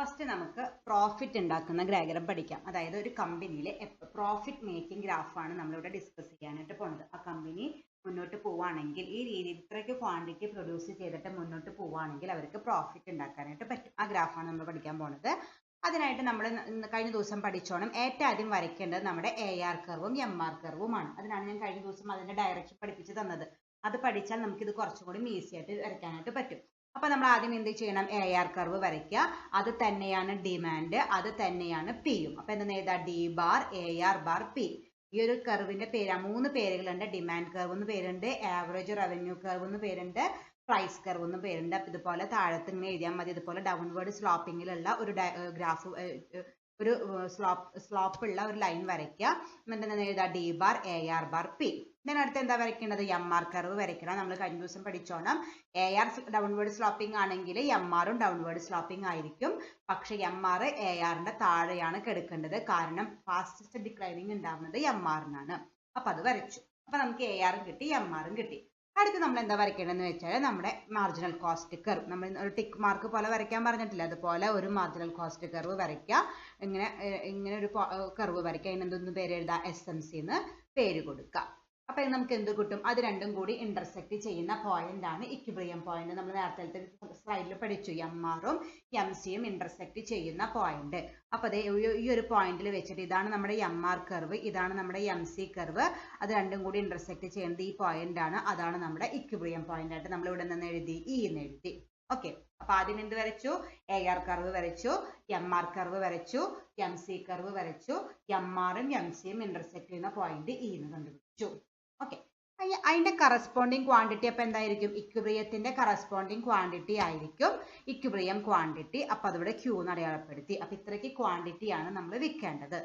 First നമുക്ക് profit ഉണ്ടാക്കുന്ന diagram പഠിക്കാം. അതായത് ഒരു കമ്പനിയിൽ പ്രോഫിറ്റ് മേക്കിംഗ് ഗ്രാഫാണ് നമ്മളിവിടെ ഡിസ്കസ് ചെയ്യാനായിട്ട് പോകുന്നത്. ആ കമ്പനി മുന്നോട്ട് പോവുകയാണെങ്കിൽ ഈ രീതിയിൽ ഇത്രയ്ക്ക് ക്വാണ്ടിറ്റി പ്രൊഡ്യൂസ് ചെയ്തിട്ട് മുന്നോട്ട് പോവുകയാണെങ്കിൽ അവർക്ക് പ്രോഫിറ്റ് ഉണ്ടാക്കാനായിട്ട് പറ്റും. ആ ഗ്രാഫാണ് നമ്മൾ പഠിക്കാൻ പോകുന്നത്. അതിനായിട്ട് നമ്മൾ കഴിഞ്ഞ ദിവസം പഠിച്ചോണം ഏറ്റവും ആദ്യം വരയ്ക്കേണ്ടത് നമ്മുടെ AR കർവും MR കർവുമാണ്. അതിനാണ് ഞാൻ കഴിഞ്ഞ ദിവസം അതിന്റെ ഡയറക്ഷൻ പഠിപ്പിച്ച് തന്നത്. അത് പഠിച്ചാൽ നമുക്കിത് കുറച്ചും കൂടി ഈസി ആയിട്ട് വരയ്ക്കാനായിട്ട് പറ്റും. അപ്പൊ നമ്മൾ ആദ്യം എന്ത് ചെയ്യണം? AR കർവ് വരയ്ക്കുക. അത് തന്നെയാണ് ഡിമാൻഡ്, അത് തന്നെയാണ് പിയും. അപ്പൊ എന്താ എഴുതാ? D bar AR bar P. ഈ ഒരു കർവിന്റെ പേര് 3 പേരുകളുണ്ട്. ഡിമാൻഡ് കർവ് എന്ന് പേരുണ്ട്, ആവറേജ് റവന്യൂ കർവ് എന്ന് പേരുണ്ട്, പ്രൈസ് കർവ് എന്ന് പേരുണ്ട്. അപ്പൊ ഇതുപോലെ താഴത്ത് ഇങ്ങനെ എഴുതിയാൽ മതി. ഇതുപോലെ ഡൗൺവേർഡ് സ്ലോപ്പിങ്ങിലുള്ള ഒരു ഗ്രാഫ്, ഒരു സ്ലോപ്പ് ഉള്ള ഒരു ലൈൻ വരയ്ക്കുക. എന്നിട്ട് എന്താ എഴുതാ? D bar AR bar P. ഇതിനടുത്ത് എന്താ വരയ്ക്കേണ്ടത്? MR കർവ് വരയ്ക്കണം. നമ്മൾ കഴിഞ്ഞ ദിവസം പഠിച്ചോണം AR ഡൗൺവേർഡ് സ്ലോപ്പിംഗ് ആണെങ്കിൽ MRും ഡൗൺവേർഡ് സ്ലോപ്പിംഗ് ആയിരിക്കും. പക്ഷെ MR ARന്റെ താഴെയാണ് കിടക്കേണ്ടത്. കാരണം ഫാസ്റ്റസ്റ്റ് ഡിക്ലൈനിങ് ഉണ്ടാവുന്നത് MRനാണ്. അപ്പൊ അത് വരച്ചു. അപ്പൊ നമുക്ക് ARും കിട്ടി, MRും കിട്ടി. അടുത്ത് നമ്മൾ എന്താ വരയ്ക്കേണ്ടതെന്ന് വെച്ചാൽ നമ്മുടെ മാർജിനൽ കോസ്റ്റ് കർവ്. നമ്മൾ ഒരു ടിക്ക് മാർക്ക് പോലെ വരയ്ക്കാൻ പറഞ്ഞിട്ടില്ല, അതുപോലെ ഒരു മാർജിനൽ കോസ്റ്റ് കർവ് വരയ്ക്കുക. ഇങ്ങനെ ഒരു കർവ് വരയ്ക്കുക. അതിനെന്തൊന്ന് പേര് എഴുതാ? SMC എന്ന് പേര് കൊടുക്കുക. അപ്പൊ നമുക്ക് എന്ത് കിട്ടും? അത് രണ്ടും കൂടി ഇന്റർസെക്ട് ചെയ്യുന്ന പോയിന്റ് ആണ് ഇക്വിലിബ്രിയം പോയിന്റ്. നമ്മൾ നേരത്തെ സ്ലൈഡിൽ പഠിച്ചു, MRും MCയും ഇന്റർസെക്ട് ചെയ്യുന്ന പോയിന്റ്. അപ്പൊ ഈ ഒരു പോയിന്റിൽ വെച്ചിട്ട് ഇതാണ് നമ്മുടെ MR കർവ്, ഇതാണ് നമ്മുടെ MC കർവ്. അത് രണ്ടും കൂടി ഇന്റർസെക്ട് ചെയ്യുന്നത് ഈ പോയിന്റ് ആണ്. അതാണ് നമ്മുടെ ഇക്വിലിബ്രിയം പോയിന്റ് ആയിട്ട് നമ്മൾ ഇവിടെ നിന്ന് എഴുതി, E എന്ന് എഴുതി. ഓക്കെ, അപ്പൊ ആദ്യം എന്ത് വരച്ചു? AR കർവ് വരച്ചു, MR കർവ് വരച്ചു, MC കർവ് വരച്ചു. MRും MCയും ഇന്റർസെക്ട് ചെയ്യുന്ന പോയിന്റ് E എന്ന് കണ്ടുപിടിച്ചു. ഓക്കെ, അതിന്റെ കറസ്പോണ്ടിങ് ക്വാണ്ടിറ്റി അപ്പൊ എന്തായിരിക്കും? ഇക്വിലിബ്രിയത്തിന്റെ കറസ്പോണ്ടിങ് ക്വാണ്ടിറ്റി ആയിരിക്കും ഇക്വിലിബ്രിയം ക്വാണ്ടിറ്റി. അപ്പൊ അതിവിടെ Q എന്ന് അടയാളപ്പെടുത്തി. അപ്പൊ ഇത്രയ്ക്ക് ക്വാണ്ടിറ്റി ആണ് നമ്മൾ വിൽക്കേണ്ടത്.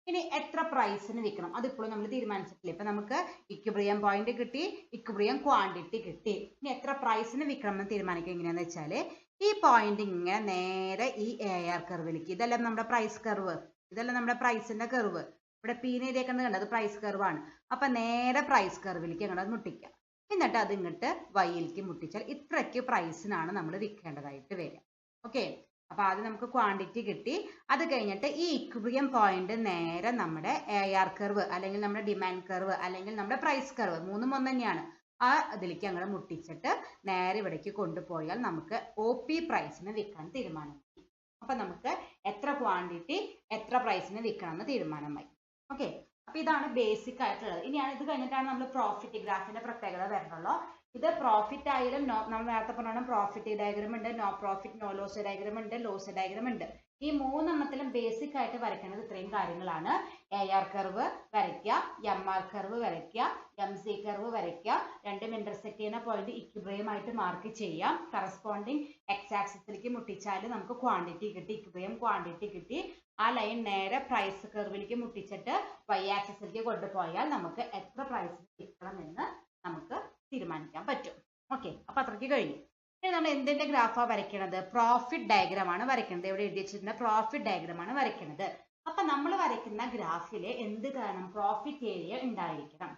ഇനി എത്ര പ്രൈസിന് വിൽക്കണം അതിപ്പോഴും നമ്മൾ തീരുമാനിച്ചിട്ടില്ല. ഇപ്പൊ നമുക്ക് ഇക്വിലിബ്രിയം പോയിന്റ് കിട്ടി, ഇക്വിലിബ്രിയം ക്വാണ്ടിറ്റി കിട്ടി. ഇനി എത്ര പ്രൈസിന് വിൽക്കണം എന്ന് തീരുമാനിക്കുക എങ്ങനെയാന്ന് വെച്ചാല് ഈ പോയിന്റ് ഇങ്ങനെ നേരെ ഈ AR കർവിലേക്ക്, ഇതെല്ലാം നമ്മുടെ പ്രൈസ് കർവ്, ഇതെല്ലാം നമ്മുടെ പ്രൈസിന്റെ കർവ്. ഇവിടെ P എഴുതിയേക്കുന്നത് കണ്ടത് പ്രൈസ് കർവാണ്. അപ്പൊ നേരെ പ്രൈസ് കർവിലേക്ക് അങ്ങോട്ട് മുട്ടിക്കുക. എന്നിട്ട് അത് ഇങ്ങോട്ട് വൈയിലേക്ക് മുട്ടിച്ചാൽ ഇത്രയ്ക്ക് പ്രൈസിനാണ് നമ്മൾ വിൽക്കേണ്ടതായിട്ട് വരിക. ഓക്കെ, അപ്പൊ ആദ്യം നമുക്ക് ക്വാണ്ടിറ്റി കിട്ടി. അത് കഴിഞ്ഞിട്ട് ഈ ഇക്വിലിബ്രിയം പോയിന്റ് നേരെ നമ്മുടെ AR കർവ് അല്ലെങ്കിൽ നമ്മുടെ ഡിമാൻഡ് കർവ് അല്ലെങ്കിൽ നമ്മുടെ പ്രൈസ് കർവ്, മൂന്നും ഒന്ന് തന്നെയാണ്, ആ അതിലേക്ക് അങ്ങോട്ട് മുട്ടിച്ചിട്ട് നേരെ ഇവിടേക്ക് കൊണ്ടുപോയാൽ നമുക്ക് OP പ്രൈസിന് വിൽക്കാൻ തീരുമാനമായി. അപ്പൊ നമുക്ക് എത്ര ക്വാണ്ടിറ്റി എത്ര പ്രൈസിന് വിൽക്കണം എന്ന് തീരുമാനമായി. ഓക്കെ, അപ്പൊ ഇതാണ് ബേസിക് ആയിട്ടുള്ളത്. ഇനിയാണ് ഇത് കഴിഞ്ഞിട്ടാണ് നമ്മൾ പ്രോഫിറ്റ് ഗ്രാഫിന്റെ പ്രത്യേകത വരണുള്ളൂ. ഇത് പ്രോഫിറ്റ് ആയാലും നമ്മൾ നേരത്തെ പറഞ്ഞ പ്രോഫിറ്റ് ഡയഗ്രം ഉണ്ട്, no profit no loss diagram ഉണ്ട്, ലോസ് ഡയഗ്രം ഉണ്ട്. ഈ മൂന്നെണ്ണത്തിലും ബേസിക് ആയിട്ട് വരയ്ക്കുന്നത് ഇത്രയും കാര്യങ്ങളാണ്. AR കർവ് വരയ്ക്കുക, MR കർവ് വരയ്ക്കുക, MC കർവ് വരയ്ക്കുക. രണ്ടും ഇന്റർസെക്ട് ചെയ്യുന്ന പോയിന്റ് ഇക്വിലിബ്രിയം ആയിട്ട് മാർക്ക് ചെയ്യാം. കറസ്പോണ്ടിങ് X ആക്സിസിലേക്ക് മുട്ടിച്ചാൽ നമുക്ക് ക്വാണ്ടിറ്റി കിട്ടി, ഇക്വിലിബ്രിയം ക്വാണ്ടിറ്റി കിട്ടി. ആ ലൈൻ നേരെ പ്രൈസ് കർവിലേക്ക് മുട്ടിച്ചിട്ട് Y ആക്സിസിലേക്ക് കൊണ്ടുപോയാൽ നമുക്ക് എത്ര പ്രൈസ് കിട്ടണം എന്ന് നമുക്ക് തീരുമാനിക്കാൻ പറ്റും. ഓക്കെ, അപ്പൊ അത്രയ്ക്ക് കഴിഞ്ഞു. ഇനി നമ്മൾ എന്തിന്റെ ഗ്രാഫാ വരയ്ക്കണത്? പ്രോഫിറ്റ് ഡയഗ്രം ആണ് വരയ്ക്കുന്നത്. ഇവിടെ എഴുതി വെച്ചിരുന്ന പ്രോഫിറ്റ് ഡയഗ്രം ആണ് വരയ്ക്കുന്നത്. അപ്പൊ നമ്മൾ വരയ്ക്കുന്ന ഗ്രാഫില് എന്ത് കാണണം? പ്രോഫിറ്റ് ഏരിയ ഉണ്ടായിരിക്കണം.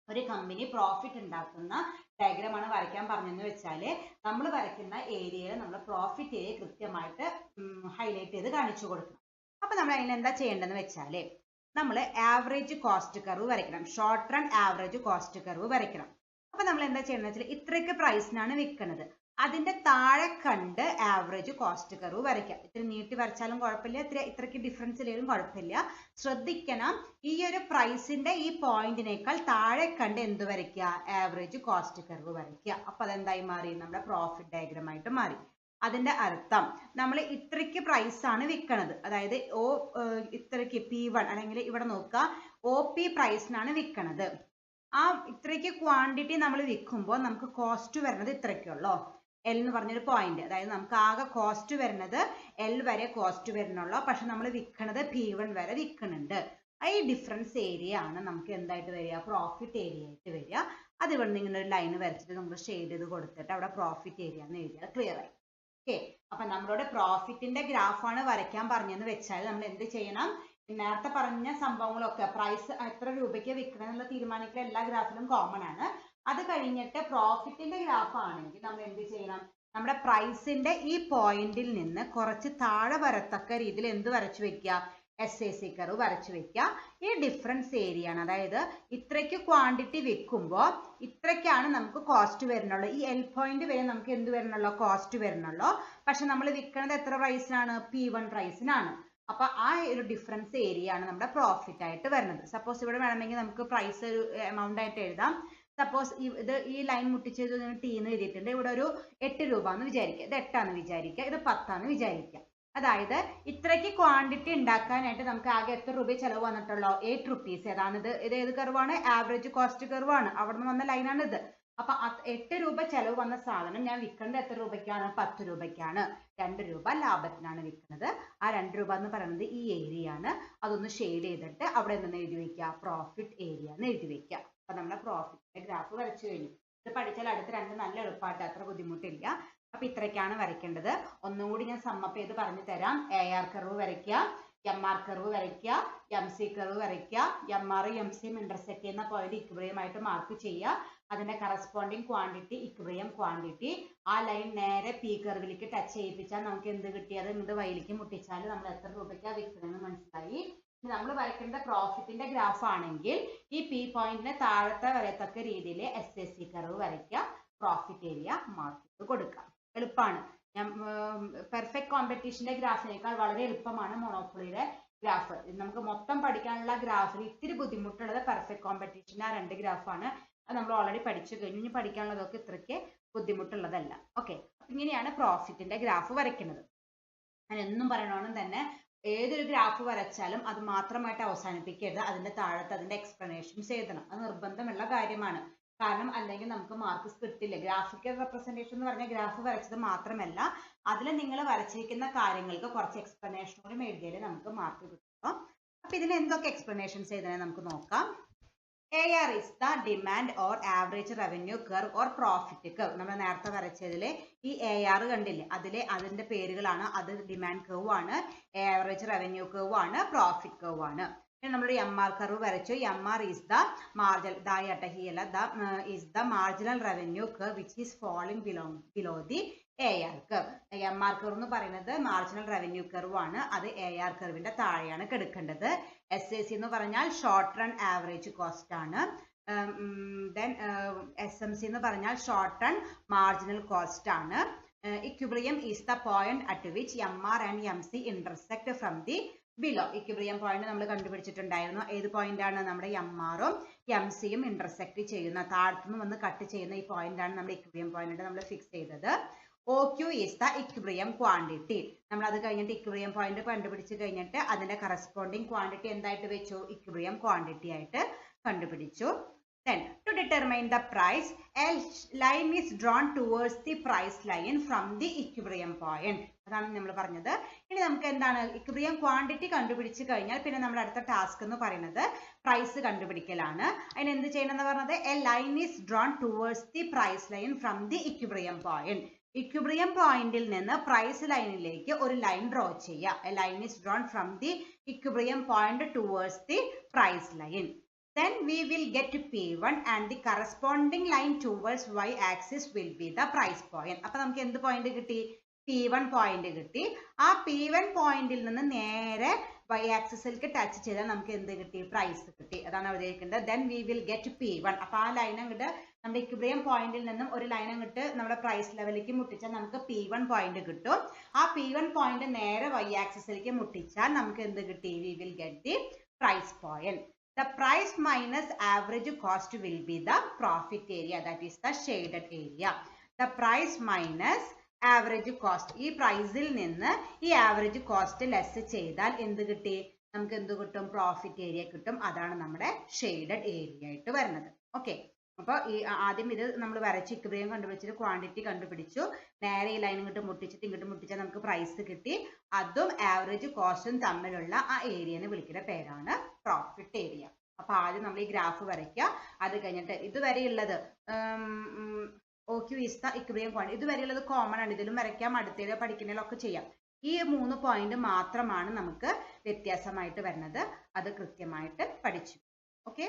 ഒരു കമ്പനി പ്രോഫിറ്റ് ഉണ്ടാക്കുന്ന ഡയഗ്രാമാണ് വരയ്ക്കാൻ പറഞ്ഞെന്ന് വെച്ചാല് നമ്മൾ വരയ്ക്കുന്ന ഏരിയയിൽ നമ്മൾ പ്രോഫിറ്റ് ഏരിയ കൃത്യമായിട്ട് ഹൈലൈറ്റ് ചെയ്ത് കാണിച്ചു കൊടുക്കണം. അപ്പൊ നമ്മൾ അതിന് എന്താ ചെയ്യേണ്ടതെന്ന് വെച്ചാല് നമ്മൾ ആവറേജ് കോസ്റ്റ് കർവ് വരയ്ക്കണം. Short run average cost curve വരയ്ക്കണം. അപ്പൊ നമ്മൾ എന്താ ചെയ്യണമെന്ന് വെച്ചാൽ ഇത്രയ്ക്ക് പ്രൈസിനാണ് വിൽക്കുന്നത്, അതിന്റെ താഴെ കണ്ട് ആവറേജ് കോസ്റ്റ് കർവ് വരയ്ക്കാം. ഇത്ര നീട്ടി വരച്ചാലും കുഴപ്പമില്ല, ഇത്രയ്ക്ക് ഡിഫറൻസ് ഇല്ലെങ്കിലും കുഴപ്പമില്ല. ശ്രദ്ധിക്കണം, ഈ ഒരു പ്രൈസിന്റെ ഈ പോയിന്റിനേക്കാൾ താഴെ കണ്ട് എന്ത് വരയ്ക്കുക? ആവറേജ് കോസ്റ്റ് കർവ് വരയ്ക്കുക. അപ്പൊ അതെന്തായി മാറി? നമ്മുടെ പ്രോഫിറ്റ് ഡയഗ്രം ആയിട്ട് മാറി. അതിന്റെ അർത്ഥം നമ്മൾ ഇത്രയ്ക്ക് പ്രൈസ് ആണ് വിൽക്കുന്നത്, അതായത് ഇത്രയ്ക്ക് P1 അല്ലെങ്കിൽ ഇവിടെ നോക്കുക OP പ്രൈസിനാണ് വിൽക്കുന്നത്. ആ ഇത്രയ്ക്ക് ക്വാണ്ടിറ്റി നമ്മൾ വിൽക്കുമ്പോൾ നമുക്ക് കോസ്റ്റ് വരുന്നത് ഇത്രയ്ക്കുള്ളൂ, L എന്ന് പറഞ്ഞൊരു പോയിന്റ്. അതായത് നമുക്ക് ആകെ കോസ്റ്റ് വരുന്നത് L വരെ കോസ്റ്റ് വരുന്നുള്ളൂ, പക്ഷെ നമ്മൾ വിൽക്കുന്നത് P1 വരെ വിൽക്കുന്നുണ്ട്. ഈ ഡിഫറൻസ് ഏരിയ ആണ് നമുക്ക് എന്തായിട്ട് വരിക? പ്രോഫിറ്റ് ഏരിയ ആയിട്ട് വരിക. അത് ഇവിടെ നിന്ന് ഇങ്ങനെ ഒരു ലൈൻ വരച്ചിട്ട് നമ്മൾ ഷെയ്ഡ് ചെയ്ത് കൊടുത്തിട്ട് അവിടെ പ്രോഫിറ്റ് ഏരിയ എന്ന് എഴുതിയാൽ ക്ലിയർ ആയി. ഓക്കെ, അപ്പൊ നമ്മളോട് പ്രോഫിറ്റിന്റെ ഗ്രാഫാണ് വരയ്ക്കാൻ പറഞ്ഞെന്ന് വെച്ചാൽ നമ്മൾ എന്ത് ചെയ്യണം? നേരത്തെ പറഞ്ഞ സംഭവങ്ങളൊക്കെ പ്രൈസ് എത്ര രൂപയ്ക്ക് വിൽക്കണം എന്നുള്ള തീരുമാനിക്കൽ എല്ലാ ഗ്രാഫിലും കോമൺ ആണ്. അത് കഴിഞ്ഞിട്ട് പ്രോഫിറ്റിന്റെ ഗ്രാഫ് ആണെങ്കിൽ നമ്മൾ എന്ത് ചെയ്യണം? നമ്മുടെ പ്രൈസിന്റെ ഈ പോയിന്റിൽ നിന്ന് കുറച്ച് താഴെ വരത്തക്ക രീതിയിൽ എന്ത് വരച്ചു വെക്കുക, SAC കർവ് വരച്ചു വെക്കുക. ഈ ഡിഫറൻസ് ഏരിയ ആണ്, അതായത് ഇത്രയ്ക്ക് ക്വാണ്ടിറ്റി വെക്കുമ്പോൾ ഇത്രയ്ക്കാണ് നമുക്ക് കോസ്റ്റ് വരുന്നുള്ളൂ. ഈ L പോയിന്റ് വരെ നമുക്ക് എന്ത് വരുന്നുള്ളൂ, കോസ്റ്റ് വരുന്നുള്ളൂ. പക്ഷെ നമ്മൾ വിൽക്കുന്നത് എത്ര പ്രൈസിനാണ്, P1 പ്രൈസിനാണ്. അപ്പൊ ആ ഒരു ഡിഫറൻസ് ഏരിയ ആണ് നമ്മുടെ പ്രോഫിറ്റ് ആയിട്ട് വരുന്നത്. സപ്പോസ് ഇവിടെ വേണമെങ്കിൽ നമുക്ക് പ്രൈസ് ഒരു എമൗണ്ട് ആയിട്ട് എഴുതാം. സപ്പോസ് ഈ ലൈൻ മുട്ടിച്ചത് T എന്ന് എഴുതിയിട്ടുണ്ട്. ഇവിടെ ഒരു 8 രൂപ എന്ന് വിചാരിക്കുക, ഇത് 8 ആണെന്ന് വിചാരിക്കുക, ഇത് 10 ആണെന്ന് വിചാരിക്കുക. അതായത് ഇത്രയ്ക്ക് ക്വാണ്ടിറ്റി ഉണ്ടാക്കാനായിട്ട് നമുക്ക് ആകെ എത്ര രൂപ ചെലവ് വന്നിട്ടുള്ളൂ, 8 റുപ്പീസ്. ഏതാണിത്, ഇത് ഏത് കർവാണ്, ആവറേജ് കോസ്റ്റ് കർവാണ്, അവിടെ നിന്ന് വന്ന ലൈനാണ് ഇത്. അപ്പൊ 8 രൂപ ചെലവ് വന്ന സാധനം ഞാൻ വിൽക്കുന്നത് എത്ര രൂപയ്ക്കാണ്, 10 രൂപയ്ക്കാണ്. 2 രൂപ ലാഭത്തിനാണ് വിൽക്കുന്നത്. ആ 2 രൂപ എന്ന് പറയുന്നത് ഈ ഏരിയ ആണ്. അതൊന്ന് ഷെയ്ഡ് ചെയ്തിട്ട് അവിടെ നിന്ന് എഴുതി വെക്കുക, പ്രോഫിറ്റ് ഏരിയ എന്ന് എഴുതി വെക്കുക. അപ്പൊ നമ്മുടെ പ്രോഫിറ്റിന്റെ ഗ്രാഫ് വരച്ചു കഴിഞ്ഞു. ഇത് പഠിച്ചാൽ അടുത്ത 2 നല്ല എളുപ്പമായിട്ട്, അത്ര ബുദ്ധിമുട്ടില്ല. അപ്പൊ ഇത്രയ്ക്കാണ് വരയ്ക്കേണ്ടത്. ഒന്നും കൂടി ഞാൻ സമ്മപ്പ് ചെയ്ത് പറഞ്ഞു തരാം. AR കർവ് വരയ്ക്കുക, MR കർവ് വരയ്ക്കുക, MC കർവ് വരയ്ക്കുക. MR MCയും ഇന്റർസെക്ട് ചെയ്യുന്ന പോയിന്റ് ഇക്വിലിബ്രിയം ആയിട്ട് മാർക്ക് ചെയ്യുക. അതിന്റെ കറസ്പോണ്ടിങ് ക്വാണ്ടിറ്റി ഇക്വിലിബ്രിയം ക്വാണ്ടിറ്റി. ആ ലൈൻ നേരെ P കർവിലേക്ക് ടച്ച് ചെയ്യിപ്പിച്ചാൽ നമുക്ക് എന്ത് കിട്ടിയത്, ഇങ്ങോട്ട് വൈയിലേക്ക് മുട്ടിച്ചാൽ നമ്മൾ എത്ര രൂപയ്ക്കാണ് വിൽക്കുന്നതെന്ന് മനസ്സിലായി. നമ്മൾ വരയ്ക്കേണ്ട പ്രോഫിറ്റിന്റെ ഗ്രാഫ് ആണെങ്കിൽ ഈ P പോയിന്റിന് താഴത്തെ വരത്തക്ക രീതിയിൽ SAC കർവ് വരയ്ക്കുക, പ്രോഫിറ്റ് ഏരിയ മാർക്ക് കൊടുക്കുക. എളുപ്പമാണ്. പെർഫെക്റ്റ് കോമ്പറ്റീഷന്റെ ഗ്രാഫിനേക്കാൾ വളരെ എളുപ്പമാണ് മോണോപ്പൊളിയുടെ ഗ്രാഫ്. നമുക്ക് മൊത്തം പഠിക്കാനുള്ള ഗ്രാഫിൽ ഇത്തിരി ബുദ്ധിമുട്ടുള്ളത് പെർഫെക്റ്റ് കോമ്പറ്റീഷന്റെ ആ 2 ഗ്രാഫാണ്. അത് നമ്മൾ ഓൾറെഡി പഠിച്ചു കഴിഞ്ഞു. ഇനി പഠിക്കാനുള്ളതൊക്കെ ഇത്രയ്ക്ക് ബുദ്ധിമുട്ടുള്ളതല്ല. ഓക്കെ, അപ്പൊ ഇങ്ങനെയാണ് പ്രോഫിറ്റിന്റെ ഗ്രാഫ് വരയ്ക്കുന്നത്. ഞാൻ എന്നും പറയണമെന്നും തന്നെ ഏതൊരു ഗ്രാഫ് വരച്ചാലും അത് മാത്രമായിട്ട് അവസാനിപ്പിക്കരുത്. അതിന്റെ താഴത്ത് അതിന്റെ എക്സ്പ്ലനേഷൻസ് എഴുതണം. അത് നിർബന്ധമുള്ള കാര്യമാണ്. കാരണം അല്ലെങ്കിൽ നമുക്ക് മാർക്ക് കിട്ടില്ല. ഗ്രാഫിക്കൽ റെപ്രസെന്റേഷൻ എന്ന് പറഞ്ഞാൽ ഗ്രാഫ് വരച്ചത് മാത്രമല്ല, അതിൽ നിങ്ങൾ വരച്ചിരിക്കുന്ന കാര്യങ്ങൾക്ക് കുറച്ച് എക്സ്പ്ലനേഷൻ കൂടി എഴുതിയാലേ നമുക്ക് മാർക്ക് കിട്ടും. അപ്പൊ ഇതിന് എന്തൊക്കെ എക്സ്പ്ലനേഷൻസ് എഴുതണേ നമുക്ക് നോക്കാം. AR is the demand or average revenue curve or profit curve. നമ്മൾ നേരത്തെ വരച്ചതിലെ ഈ AR കണ്ടില്ലേ, അതിന്റെ പേരുകളാണ്. അത് ഡിമാൻഡ് കർവ് ആണ്, ആവറേജ് റവന്യൂ കർവ് ആണ്, പ്രോഫിറ്റ് കർവ് ആണ്. നമ്മൾ MR കർവ് വരച്ചു. MR is the marginal revenue curve which is falling below the AR curve. MR curve എന്ന് പറയുന്നത് മാർജിനൽ റവന്യൂ കർവ് ആണ്. അത് AR കർവിന്റെ താഴെയാണ് കിടക്കേണ്ടത്. SAC എന്ന് പറഞ്ഞാൽ ഷോർട്ട് റൺ ആവറേജ് കോസ്റ്റ് ആണ്. SMC എന്ന് പറഞ്ഞാൽ ഷോർട്ട് റൺ മാർജിനൽ കോസ്റ്റ് ആണ്. Equilibrium is the point at which MR and MC intersect from the below. Equilibrium point നമ്മൾ കണ്ടുപിടിച്ചിട്ടുണ്ടായിരുന്നു. ഏത് പോയിന്റ് ആണ്, നമ്മുടെ MRഉം MCയും ഇന്റർസെക്ട് ചെയ്യുന്ന, താഴത്തുനിന്ന് വന്ന് കട്ട് ചെയ്യുന്ന ഈ പോയിന്റ് ആണ് നമ്മുടെ equilibrium point നമ്മൾ ഫിക്സ് ചെയ്തത്. OQ is the equilibrium quantity. നമ്മൾ അത് കഴിഞ്ഞിട്ട് equilibrium point കണ്ടുപിടിച്ച് കഴിഞ്ഞിട്ട് അതിന്റെ കറസ്പോണ്ടിങ് ക്വാണ്ടിറ്റി എന്തായിട്ട് വെച്ചു, equilibrium quantity ആയിട്ട് കണ്ടുപിടിച്ചു. Then to determine the price, a line is drawn towards the price line from the equilibrium point. അതാണ് നമ്മൾ പറഞ്ഞത്. ഇനി നമുക്ക് എന്താണ്, equilibrium quantity കണ്ടുപിടിച്ച് കഴിഞ്ഞാൽ പിന്നെ നമ്മൾ അടുത്ത ടാസ്ക് എന്ന് പറയുന്നത് പ്രൈസ് കണ്ടുപിടിക്കലാണ്. അതിന് എന്ത് ചെയ്യണം എന്ന് പറഞ്ഞത്, a line is drawn towards the price line from the equilibrium point. Equilibrium പോയിന്റിൽ നിന്ന് പ്രൈസ് ലൈനിലേക്ക് ഒരു ലൈൻ ഡ്രോ ചെയ്യുക. A line is drawn from the equilibrium point towards the price line. Then we will get P1 and the corresponding line towards y axis will be the price point. അപ്പോൾ നമുക്ക് എന്ത് point കിട്ടി, P1 point കിട്ടി. ആ P1 പോയിന്റിൽ നിന്ന് നേരെ y ആക്സിസിലേക്ക് touch ചെയ്താൽ നമുക്ക് എന്ത് കിട്ടി, പ്രൈസ് കിട്ടി. അതാണ് എഴുതിയിരിക്കുന്നത്. Then we will get P1. അപ്പോൾ ആ ലൈൻ അങ്ങോട്ട് നമ്മുടെ ഇക്വിലിബ്രിയം പോയിന്റിൽ നിന്നും ഒരു ലൈൻ അങ്ങോട്ട് നമ്മുടെ പ്രൈസ് ലെവലിലേക്ക് മുട്ടിച്ചാൽ നമുക്ക് P1 പോയിന്റ് കിട്ടും. ആ P1 പോയിന്റ് നേരെ y ആക്സിസിലേക്ക് മുട്ടിച്ചാൽ നമുക്ക് എന്ത് കിട്ടി, we will get the price point. The price minus average cost will be the profit area, that is the shaded area. The price minus average cost. ഈ പ്രൈസിൽ നിന്ന് ഈ ആവറേജ് കോസ്റ്റ് ലെസ് ചെയ്താൽ എന്ത് കിട്ടി, നമുക്ക് എന്ത് കിട്ടും, പ്രോഫിറ്റ് ഏരിയ കിട്ടും. അതാണ് നമ്മുടെ ഷെയ്ഡഡ് ഏരിയ ആയിട്ട് വരുന്നത്. ഓക്കെ, അപ്പോൾ ഈ ആദ്യം ഇത് നമ്മൾ വരച്ച് ഇക്വിലിബ്രിയം കണ്ടുപിടിച്ചിട്ട് ക്വാണ്ടിറ്റി കണ്ടുപിടിച്ചു. നേരെ ഈ ലൈൻ ഇങ്ങോട്ട് മുട്ടിച്ചാൽ നമുക്ക് പ്രൈസ് കിട്ടി. അതും ആവറേജ് കോസ്റ്റും തമ്മിലുള്ള ആ ഏരിയനെ വിളിക്കുന്ന പേരാണ് പ്രോഫിറ്റ് ഏരിയ. അപ്പൊ ആദ്യം നമ്മൾ ഈ ഗ്രാഫ് വരയ്ക്കുക. അത് കഴിഞ്ഞിട്ട് ഇതുവരെയുള്ളത് OQ is the equilibrium point. ഇതുവരെയുള്ളത് കോമൺ ആണ്. ഇതിലും വരയ്ക്കാം, അടുത്തതിൽ പഠിക്കുന്നതിലൊക്കെ ചെയ്യാം. ഈ 3 പോയിന്റ് മാത്രമാണ് നമുക്ക് വ്യത്യാസമായിട്ട് വരുന്നത്. അത് കൃത്യമായിട്ട് പഠിച്ചു. ഓക്കെ,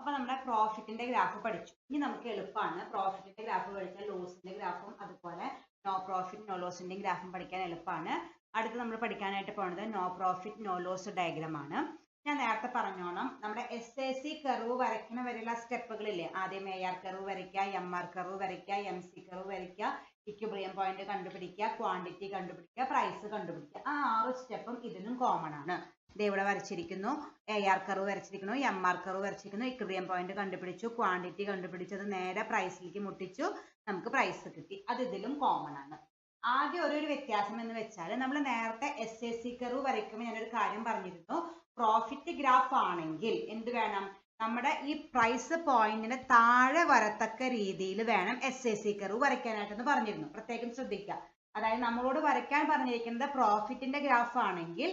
അപ്പൊ നമ്മുടെ പ്രോഫിറ്റിന്റെ ഗ്രാഫ് പഠിച്ചു. ഇനി നമുക്ക് എളുപ്പമാണ് പ്രോഫിറ്റിന്റെ ഗ്രാഫ് പഠിച്ചാൽ ലോസിന്റെ ഗ്രാഫും അതുപോലെ നോ പ്രോഫിറ്റ് നോ ലോസിന്റെ ഗ്രാഫും പഠിക്കാൻ എളുപ്പമാണ്. അടുത്ത് നമ്മൾ പഠിക്കാനായിട്ട് പോകുന്നത് no profit no loss diagram ആണ്. ഞാൻ നേരത്തെ പറഞ്ഞോണം നമ്മുടെ SAC കർവ് വരയ്ക്കണ വരെയുള്ള സ്റ്റെപ്പുകളില്ലേ, ആദ്യം AR കർവ് വരയ്ക്കുക, MR കർവ് വരയ്ക്കുക, MC കർവ് വരയ്ക്കുക, ഇക്വിലിബ്രിയം പോയിന്റ് കണ്ടുപിടിക്കുക, ക്വാണ്ടിറ്റി കണ്ടുപിടിക്കുക, പ്രൈസ് കണ്ടുപിടിക്കുക. ആ 6 സ്റ്റെപ്പും ഇതിനും കോമൺ ആണ്. ഇത് ഇവിടെ വരച്ചിരിക്കുന്നു, AR കർവ് വരച്ചിരിക്കുന്നു, MR കർവ് വരച്ചിരിക്കുന്നു, ഇക്വിലിബ്രിയം പോയിന്റ് കണ്ടുപിടിച്ചു, ക്വാണ്ടിറ്റി കണ്ടുപിടിച്ചത് നേരെ പ്രൈസിലേക്ക് മുട്ടിച്ചു, നമുക്ക് പ്രൈസ് കിട്ടി. അത് ഇതിലും കോമൺ ആണ്. ആദ്യം ഒരു വ്യത്യാസം എന്ന് വെച്ചാൽ നമ്മൾ നേരത്തെ SAC കർവ് വരയ്ക്കുമ്പോൾ ഞാനൊരു കാര്യം പറഞ്ഞിരുന്നു, പ്രോഫിറ്റ് ഗ്രാഫ് ആണെങ്കിൽ എന്ത് വേണം, നമ്മുടെ ഈ പ്രൈസ് പോയിന്റിന് താഴെ വരത്തക്ക രീതിയിൽ വേണം SAC കർവ് വരയ്ക്കാനായിട്ടെന്ന് പറഞ്ഞിരുന്നു. പ്രത്യേകം ശ്രദ്ധിക്കുക. അതായത് നമ്മളോട് വരയ്ക്കാൻ പറഞ്ഞിരിക്കുന്നത് പ്രോഫിറ്റിന്റെ ഗ്രാഫ് ആണെങ്കിൽ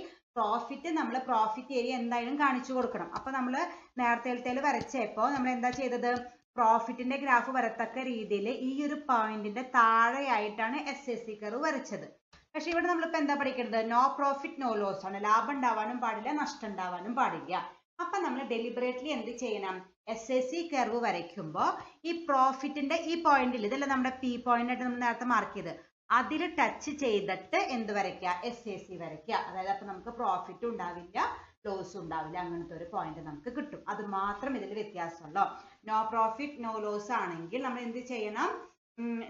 നമ്മൾ പ്രോഫിറ്റ് ഏരിയ എന്തായാലും കാണിച്ചു കൊടുക്കണം. അപ്പൊ നമ്മൾ നേരത്തെ വരച്ചപ്പോ നമ്മൾ എന്താ ചെയ്തത്, പ്രോഫിറ്റിന്റെ ഗ്രാഫ് വരത്തക്ക രീതിയിൽ ഈ ഒരു പോയിന്റിന്റെ താഴെയായിട്ടാണ് SAC കർവ് വരച്ചത്. പക്ഷെ ഇവിടെ നമ്മളിപ്പോ എന്താ പഠിക്കുന്നത്, നോ പ്രോഫിറ്റ് നോ ലോസ് ആണ്. ലാഭം ഉണ്ടാവാനും പാടില്ല, നഷ്ടം ഉണ്ടാവാനും പാടില്ല. അപ്പൊ നമ്മൾ ഡെലിബറേറ്റ്ലി എന്ത് ചെയ്യണം, SAC കർവ് വരയ്ക്കുമ്പോൾ ഈ പ്രോഫിറ്റിന്റെ ഈ പോയിന്റിൽ, ഇതല്ല നമ്മുടെ P പോയിന്റ് ആയിട്ട് നമ്മൾ നേരത്തെ മാർക്ക് ചെയ്ത്, അതിൽ ടച്ച് ചെയ്തിട്ട് എന്ത് വരയ്ക്കുക, SAC വരയ്ക്കുക. അതായത് അപ്പൊ നമുക്ക് പ്രോഫിറ്റ് ഉണ്ടാവില്ല, ലോസ് ഉണ്ടാവില്ല, അങ്ങനത്തെ ഒരു പോയിന്റ് നമുക്ക് കിട്ടും. അത് മാത്രം ഇതിൽ വ്യത്യാസമുള്ളൂ. നോ പ്രോഫിറ്റ് നോ ലോസ് ആണെങ്കിൽ നമ്മൾ എന്ത് ചെയ്യണം,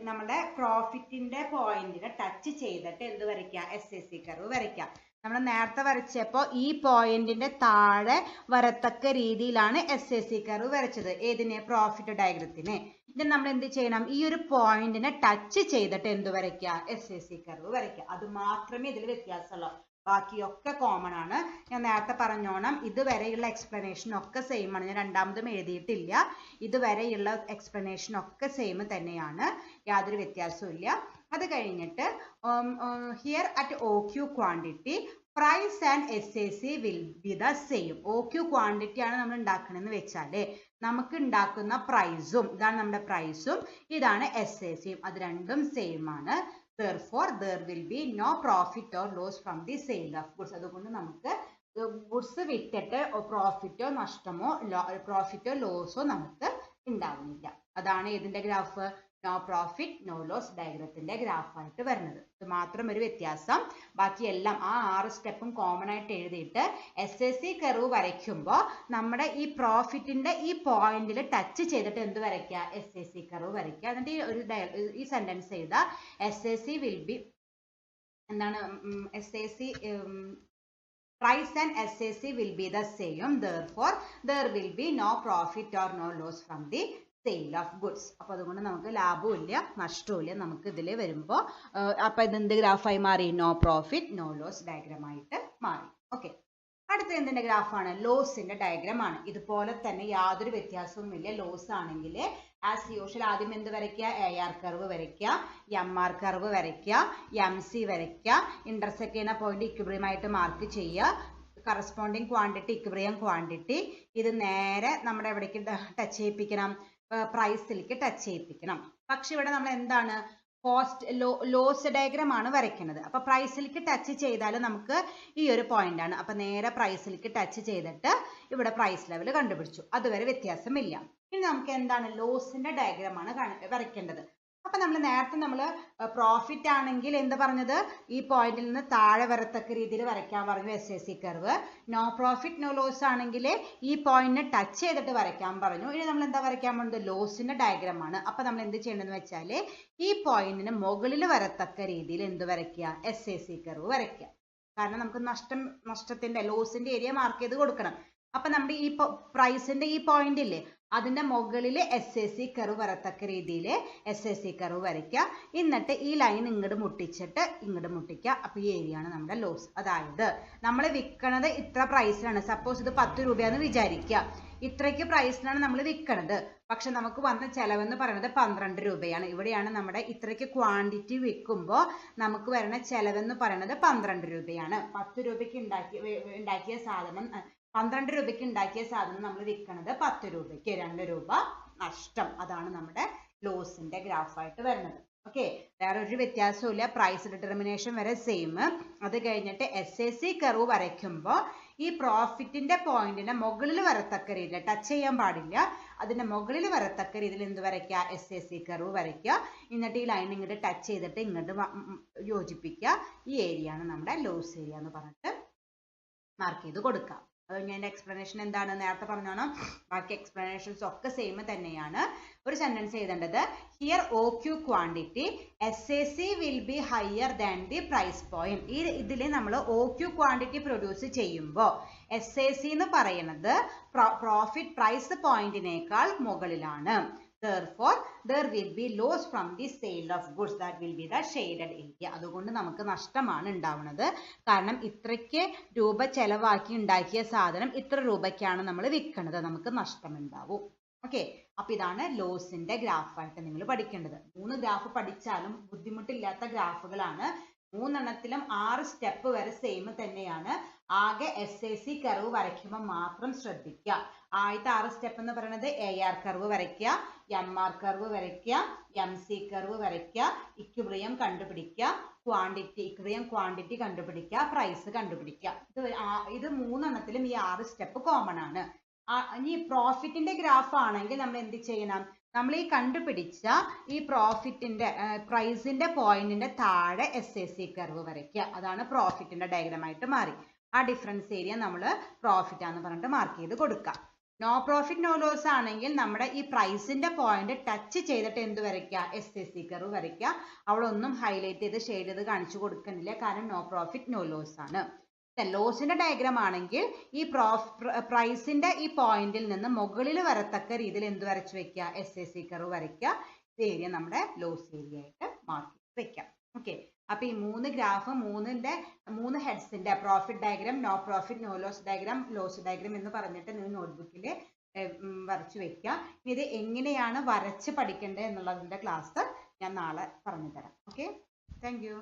നമ്മുടെ പ്രോഫിറ്റിന്റെ പോയിന്റിനെ ടച്ച് ചെയ്തിട്ട് എന്ത് വരയ്ക്കുക, SAC കർവ് വരയ്ക്കുക. നമ്മൾ നേരത്തെ വരച്ചപ്പോൾ ഈ പോയിന്റിന്റെ താഴെ വരത്തക്ക രീതിയിലാണ് SAC കർവ് വരച്ചത്. ഏതിനെ, പ്രോഫിറ്റ് ഡയഗ്രത്തിന്. ഇത് നമ്മൾ എന്ത് ചെയ്യണം, ഈ ഒരു പോയിന്റിനെ ടച്ച് ചെയ്തിട്ട് എന്ത് വരയ്ക്കുക, SAC കർവ് വരയ്ക്കുക. അത് മാത്രമേ ഇതിൽ വ്യത്യാസമുള്ളൂ. ബാക്കിയൊക്കെ കോമൺ ആണ്. ഞാൻ നേരത്തെ പറഞ്ഞോണം, ഇതുവരെയുള്ള എക്സ്പ്ലനേഷൻ ഒക്കെ സെയിം ആണ്. ഞാൻ രണ്ടാമതും എഴുതിയിട്ടില്ല. ഇതുവരെയുള്ള എക്സ്പ്ലനേഷൻ ഒക്കെ സെയിം തന്നെയാണ്, യാതൊരു വ്യത്യാസവും ഇല്ല. അത് കഴിഞ്ഞിട്ട് here at OQ quantity price and SAC will be the same. OQ quantity ആണ് നമ്മൾ ഉണ്ടാക്കണമെന്ന് വെച്ചാല് നമുക്ക് ഉണ്ടാക്കുന്ന പ്രൈസും, ഇതാണ് നമ്മുടെ പ്രൈസും, ഇതാണ് SACയും, അത് രണ്ടും സെയിം ആണ്. Therefore, there will be no profit or loss from the sale of goods. അതുകൊണ്ട് നമുക്ക് ഗുഡ്സ് വിറ്റിട്ട് പ്രോഫിറ്റോ നഷ്ടമോ പ്രോഫിറ്റോ ലോസോ നമുക്ക് ഉണ്ടാവുന്നില്ല. അതാണ് ഇതിന്റെ graph, no profit no loss ഡയഗ്രത്തിന്റെ ഗ്രാഫ് ആയിട്ട് വരുന്നത്. ഇത് മാത്രം ഒരു വ്യത്യാസം. ബാക്കിയെല്ലാം ആ 6 സ്റ്റെപ്പും കോമൺ ആയിട്ട് എഴുതിയിട്ട് SAC കർവ് വരയ്ക്കുമ്പോൾ നമ്മുടെ ഈ പ്രോഫിറ്റിന്റെ ഈ പോയിന്റിൽ ടച്ച് ചെയ്തിട്ട് എന്ത് വരയ്ക്കുക, SAC കർവ് വരയ്ക്കുക. എന്നിട്ട് ഈ സെന്റൻസ് എഴുതുക, SAC വിൽ ബി എന്താണ്, SAC price and SAC will be the same. Therefore, there will be no profit or no loss from the sale of goods. അപ്പോൾ അതുകൊണ്ട് നമുക്ക് ലാഭവും ഇല്ല നഷ്ടവും ഇല്ല. നമുക്ക് ഇതിൽ വരുമ്പോൾ അപ്പൊ ഇതെന്ത് ഗ്രാഫായി മാറി, no profit no loss diagram ആയിട്ട് മാറി. ഓക്കെ, അടുത്ത എന്തിന്റെ ഗ്രാഫാണ്, ലോസിന്റെ ഡയഗ്രാം ആണ്. ഇതുപോലെ തന്നെ യാതൊരു വ്യത്യാസവും ഇല്ല. ലോസ് ആണെങ്കിൽ ആസ് യൂഷ്വൽ ആദ്യം എന്ത് വരയ്ക്കുക, AR കർവ് വരയ്ക്കുക, MR കർവ് വരയ്ക്കുക, MC വരയ്ക്കുക, ഇന്റർസെക്ട് ചെയ്യുന്ന പോയിന്റ് ഇക്വിലിബ്രിയം ആയിട്ട് മാർക്ക് ചെയ്യുക, കറസ്പോണ്ടിങ് ക്വാണ്ടിറ്റി ഇക്വിലിബ്രിയം ക്വാണ്ടിറ്റി, ഇത് നേരെ നമ്മുടെ എവിടേക്ക് ടച്ച് ചെയ്യിപ്പിക്കണം, പ്രൈസിലേക്ക് ടച്ച് ചെയ്യിപ്പിക്കണം. പക്ഷെ ഇവിടെ നമ്മൾ എന്താണ്, കോസ്റ്റ് ലോസ് ഡയഗ്രാം ആണ് വരയ്ക്കുന്നത്. അപ്പൊ പ്രൈസിലേക്ക് ടച്ച് ചെയ്താൽ നമുക്ക് ഈ ഒരു പോയിന്റ് ആണ്. അപ്പൊ നേരെ പ്രൈസിലേക്ക് ടച്ച് ചെയ്തിട്ട് ഇവിടെ പ്രൈസ് ലെവൽ കണ്ടുപിടിച്ചു. അതുവരെ വ്യത്യാസമില്ല. ഇനി നമുക്ക് എന്താണ്, ലോസിന്റെ ഡയഗ്രാം ആണ് വരയ്ക്കേണ്ടത്. അപ്പൊ നേരത്തെ പ്രോഫിറ്റ് ആണെങ്കിൽ എന്ത് പറഞ്ഞത്, ഈ പോയിന്റിൽ നിന്ന് താഴെ വരത്തക്ക രീതിയിൽ വരയ്ക്കാൻ പറഞ്ഞു SAC curve. No profit no loss ആണെങ്കിൽ ഈ പോയിന്റിനെ ടച്ച് ചെയ്തിട്ട് വരയ്ക്കാൻ പറഞ്ഞു. ഇനി നമ്മൾ എന്താ വരയ്ക്കാൻ പോകുന്നത്, ലോസിന്റെ ഡയഗ്രാം ആണ്. അപ്പൊ നമ്മൾ എന്ത് ചെയ്യണമെന്ന് വെച്ചാൽ ഈ പോയിന്റിന് മുകളിൽ വരത്തക്ക രീതിയിൽ എന്ത് വരയ്ക്കുക, SAC കർവ് വരയ്ക്കുക. കാരണം നമുക്ക് നഷ്ടത്തിന്റെ ലോസിന്റെ ഏരിയ മാർക്ക് ചെയ്ത് കൊടുക്കണം. അപ്പൊ നമ്മുടെ ഈ പ്രൈസിന്റെ ഈ പോയിന്റ് ഇല്ലേ, അതിന്റെ മുകളിൽ SAC കർവ് വരത്തക്ക രീതിയിൽ SAC കർവ് വരയ്ക്കുക. എന്നിട്ട് ഈ ലൈൻ ഇങ്ങോട്ട് മുട്ടിച്ചിട്ട് ഇങ്ങോട്ട് മുട്ടിക്കുക. അപ്പൊ ഈ ഏരിയ ആണ് നമ്മുടെ ലോസ്. അതായത് നമ്മൾ വിൽക്കണത് ഇത്ര പ്രൈസിലാണ്. സപ്പോസ് ഇത് 10 രൂപയാണെന്ന് വിചാരിക്കുക. ഇത്രയ്ക്ക് പ്രൈസിനാണ് നമ്മൾ വിൽക്കണത്. പക്ഷെ നമുക്ക് വന്ന ചെലവെന്ന് പറയുന്നത് 12 രൂപയാണ്. ഇവിടെയാണ് നമ്മുടെ ഇത്രയ്ക്ക് ക്വാണ്ടിറ്റി വിൽക്കുമ്പോൾ നമുക്ക് വരുന്ന ചെലവെന്ന് പറയുന്നത് 12 രൂപയാണ്. 10 രൂപയ്ക്ക് ഉണ്ടാക്കിയ സാധനം 12 രൂപയ്ക്ക് ഉണ്ടാക്കിയ സാധനം നമ്മൾ വിൽക്കുന്നത് 10 രൂപയ്ക്ക്, 2 രൂപ നഷ്ടം. അതാണ് നമ്മുടെ ലോസിന്റെ ഗ്രാഫായിട്ട് വരുന്നത്. ഓക്കെ, വേറെ ഒരു വ്യത്യാസവും ഇല്ല. പ്രൈസ് ഡിറ്റർമിനേഷൻ വരെ സെയിം. അത് കഴിഞ്ഞിട്ട് SAC കർവ് വരയ്ക്കുമ്പോൾ ഈ പ്രോഫിറ്റിന്റെ പോയിന്റിനെ മുകളിൽ വരത്തക്ക രീതിയിൽ ടച്ച് ചെയ്യാൻ പാടില്ല. അതിന്റെ മുകളിൽ വരത്തക്ക രീതിയിൽ എന്ത് വരയ്ക്കുക? SAC കർവ് വരയ്ക്കുക. എന്നിട്ട് ഈ ലൈൻ ഇങ്ങോട്ട് ടച്ച് ചെയ്തിട്ട് ഇങ്ങോട്ട് യോജിപ്പിക്കുക. ഈ ഏരിയ ആണ് നമ്മുടെ ലോസ് ഏരിയ എന്ന് പറഞ്ഞിട്ട് മാർക്ക് ചെയ്ത് കൊടുക്കുക. അത് ഞാൻ എക്സ്പ്ലനേഷൻ എന്താണ് നേരത്തെ പറഞ്ഞോണം. ബാക്കി എക്സ്പ്ലനേഷൻസ് ഒക്കെ സെയിം തന്നെയാണ്. ഒരു സെന്റൻസ് എഴുതേണ്ടത് here OQ quantity SAC will be higher than the price point. ഈ ഇതിൽ നമ്മൾ OQ ക്വാണ്ടിറ്റി പ്രൊഡ്യൂസ് ചെയ്യുമ്പോൾ SAC എന്ന് പറയുന്നത് പ്രോഫിറ്റ് പ്രൈസ് പോയിന്റിനേക്കാൾ മുകളിലാണ്. Therefore, there will be loss from the sale of goods. That will be the shaded area. അതുകൊണ്ട് നമുക്ക് നഷ്ടമാണ് ഉണ്ടാവുന്നത്. കാരണം ഇത്രയ്ക്ക് രൂപ ചെലവാക്കി ഉണ്ടാക്കിയ സാധനം ഇത്ര രൂപയ്ക്കാണ് നമ്മൾ വിൽക്കുന്നത്. നമുക്ക് നഷ്ടമുണ്ടാവും. ഓക്കെ, അപ്പൊ ഇതാണ് ലോസിന്റെ ഗ്രാഫായിട്ട് നിങ്ങൾ പഠിക്കേണ്ടത്. 3 ഗ്രാഫ് പഠിച്ചാലും ബുദ്ധിമുട്ടില്ലാത്ത ഗ്രാഫുകളാണ്. 3 എണ്ണത്തിലും 6 സ്റ്റെപ്പ് വരെ സെയിം തന്നെയാണ്. ആകെ SAC കർവ് വരയ്ക്കുമ്പോൾ മാത്രം ശ്രദ്ധിക്കുക. ആദ്യത്തെ 6 സ്റ്റെപ്പ് എന്ന് പറയുന്നത് AR കർവ് വരയ്ക്കുക, MR കർവ് വരയ്ക്കുക, MC കർവ് വരയ്ക്കുക, ഇക്വിലിബ്രിയം കണ്ടുപിടിക്കുക, ഇക്വിലിബ്രിയം ക്വാണ്ടിറ്റി കണ്ടുപിടിക്കുക, പ്രൈസ് കണ്ടുപിടിക്കുക. ഇത് 3 എണ്ണത്തിലും ഈ 6 സ്റ്റെപ്പ് കോമൺ ആണ്. ഇനി പ്രോഫിറ്റിന്റെ ഗ്രാഫ് ആണെങ്കിൽ നമ്മൾ എന്ത് ചെയ്യണം? നമ്മൾ ഈ കണ്ടുപിടിച്ച ഈ പ്രോഫിറ്റിന്റെ പ്രൈസിന്റെ പോയിന്റിന്റെ താഴെ SAC കർവ് വരയ്ക്കുക. അതാണ് പ്രോഫിറ്റിന്റെ ഡയഗ്രാം ആയിട്ട് മാറി. ആ ഡിഫറൻസ് ഏരിയ നമ്മൾ പ്രോഫിറ്റ് ആണെന്ന് പറഞ്ഞിട്ട് മാർക്ക് ചെയ്ത് കൊടുക്കാം. നോ പ്രോഫിറ്റ് നോ ലോസ് ആണെങ്കിൽ നമ്മുടെ ഈ പ്രൈസിന്റെ പോയിന്റ് ടച്ച് ചെയ്തിട്ട് എന്ത് വരയ്ക്കുക? SAC കർവ് വരയ്ക്കുക. അവിടെ ഒന്നും ഹൈലൈറ്റ് ചെയ്ത് ഷെയ്ഡ് ചെയ്ത് കാണിച്ചു കൊടുക്കുന്നില്ല. കാരണം നോ പ്രോഫിറ്റ് നോ ലോസ് ആണ്. ലോസിന്റെ ഡയഗ്രാം ആണെങ്കിൽ ഈ പ്രൈസിന്റെ ഈ പോയിന്റിൽ നിന്ന് മുകളിൽ വരത്തക്ക രീതിയിൽ എന്ത് വരച്ചു വെക്കുക? SAC കർവ് വരയ്ക്കുക. ഈ ഏരിയ നമ്മുടെ ലോസ് ഏരിയ ആയിട്ട് മാർക്ക് ചെയ്ത് വെക്കാം. ഓക്കെ, അപ്പൊ ഈ 3 ഗ്രാഫ് 3 ഹെഡ്സിന്റെ profit diagram, no profit no loss diagram, loss diagram എന്ന് പറഞ്ഞിട്ട് നിങ്ങൾ നോട്ട്ബുക്കിൽ വരച്ചു വെക്കുക. ഇത് എങ്ങനെയാണ് വരച്ച് പഠിക്കേണ്ടത് എന്നുള്ളതിന്റെ ക്ലാസ് ഞാൻ നാളെ പറഞ്ഞു തരാം. Okay, thank you.